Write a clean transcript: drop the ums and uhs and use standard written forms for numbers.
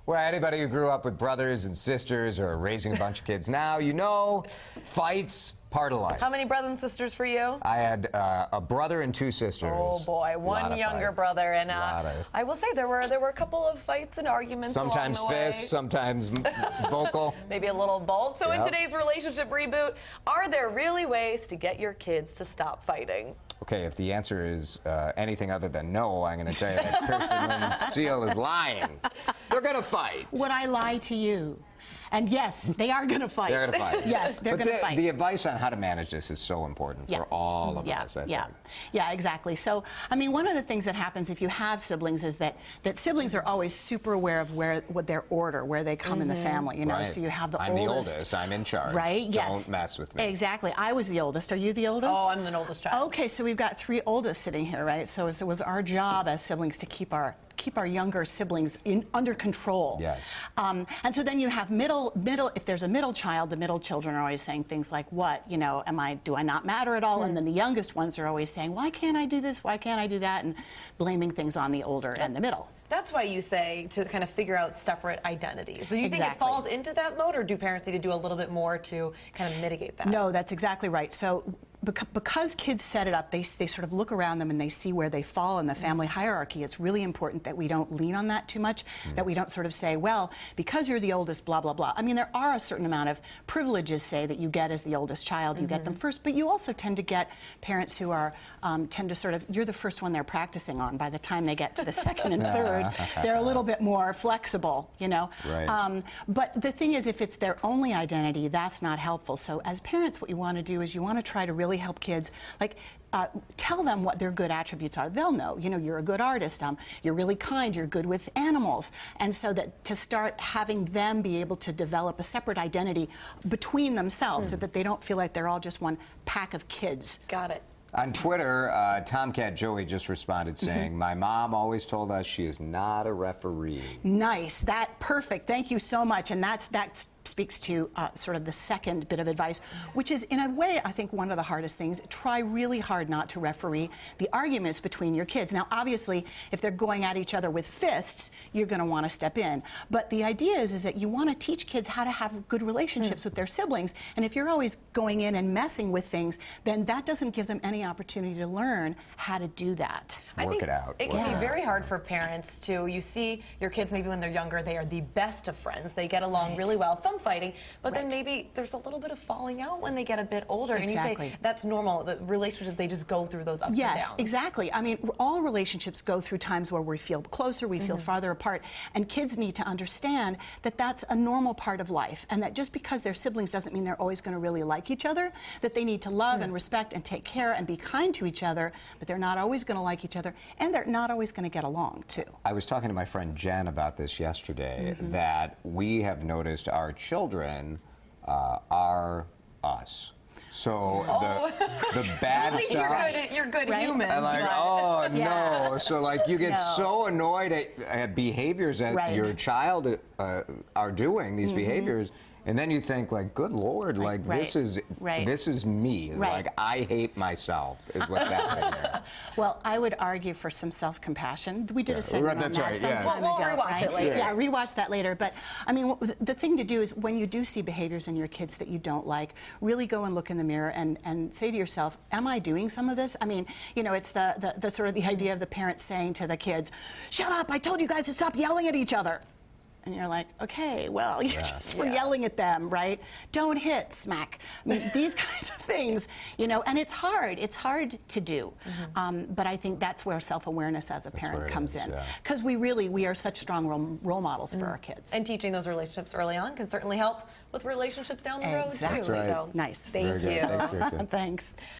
Well, anybody who grew up with brothers and sisters or raising a bunch of kids now, you know, fights, part of life. How many brothers and sisters for you? I had a brother and two sisters. Oh boy, one younger brother, and I will say there were a couple of fights and arguments. Sometimes along the way. fists, sometimes vocal. Maybe a little both. So in today's relationship reboot, are there really ways to get your kids to stop fighting? Okay, if the answer is anything other than no, I'm going to tell you that Kirsten Lynn Seal is lying. They're going to fight. Would I lie to you? And yes, they are going to fight. They're going to fight. Yes, they're going to fight. The advice on how to manage this is so important for all of us, I think. Yeah, exactly. So, I mean, one of the things that happens if you have siblings is that siblings are always super aware of what their order, where they come in the family, you know. Right. So you have the I'm the oldest. I'm in charge. Right? Yes. Don't mess with me. Exactly. I was the oldest. Are you the oldest? Oh, I'm the oldest child. Okay, so we've got 3 oldest sitting here, right? So it was our job as siblings to keep our younger siblings under control. Yes. And so then you have middle. If there's a middle child, the middle children are always saying things like, "What? You know, do I not matter at all?" And then the youngest ones are always saying, "Why can't I do this? Why can't I do that?" And blaming things on the older and the middle. That's why you say to kind of figure out separate identities. Do you think it falls into that mode, or do parents need to do a little bit more to kind of mitigate that? No, that's exactly right. So because kids set it up, they sort of look around them and they see where they fall in the family hierarchy. It's really important that we don't lean on that too much, that we don't sort of say, well, because you're the oldest, blah, blah, blah. I mean, there are a certain amount of privileges, say, that you get as the oldest child. You get them first, but you also tend to get parents who are, tend to sort of, you're the first one they're practicing on. By the time they get to the second and third, they're a little bit more flexible, you know. Right. But the thing is, if it's their only identity, that's not helpful. So as parents, what you want to do is you want to try to really help kids, like, tell them what their good attributes are. They'll know, you know, you're a good artist, you're really kind, you're good with animals. And so that to start having them be able to develop a separate identity between themselves so that they don't feel like they're all just one pack of kids. Got it. On Twitter, Tomcat Joey just responded saying, "My mom always told us she is not a referee." Nice. Perfect. Thank you so much. And that speaks to sort of the second bit of advice, which is, in a way, I think one of the hardest things. Try really hard not to referee the arguments between your kids. Now, obviously, if they're going at each other with fists, you're going to want to step in. But the idea is that you want to teach kids how to have good relationships with their siblings. And if you're always going in and messing with things, then that doesn't give them any opportunity to learn how to do that. Work it out. It can be very hard for parents to, you see your kids maybe when they're younger, they are the best of friends. They get along really well. Some fighting, but then maybe there's a little bit of falling out when they get a bit older. And you say that's normal. The relationship, they just go through those ups and downs. Yes, exactly. I mean, all relationships go through times where we feel closer, we feel farther apart, and kids need to understand that that's a normal part of life, and that just because they're siblings doesn't mean they're always going to really like each other, that they need to love and respect and take care and be kind to each other, but they're not always going to like each other, and they're not always going to get along, too. I was talking to my friend Jen about this yesterday, that we have noticed our children are us. So the bad stuff. You're good human. And like, oh no. So like you get so annoyed at behaviors that your child are doing, these behaviors. And then you think, like, good Lord, like this is me. Like I hate myself is what's happening here. Well, I would argue for some self-compassion. We did a segment on that some time we'll ago. Rewatch it later. Yeah, rewatch that later. But I mean, the thing to do is when you do see behaviors in your kids that you don't like, really go and look in the mirror and say to yourself, am I doing some of this? I mean, you know, it's the sort of the idea of the parents saying to the kids, shut up, I told you guys to stop yelling at each other. And you're like, okay, well, you just were yelling at them, right? Don't hit, smack. I mean, these kinds of things, you know, and it's hard. It's hard to do. But I think that's where self-awareness as a parent comes in. Because we are such strong role models for our kids. And teaching those relationships early on can certainly help with relationships down the road, too. That's right. So, nice. Thank you. Thanks, Kirsten. Thanks.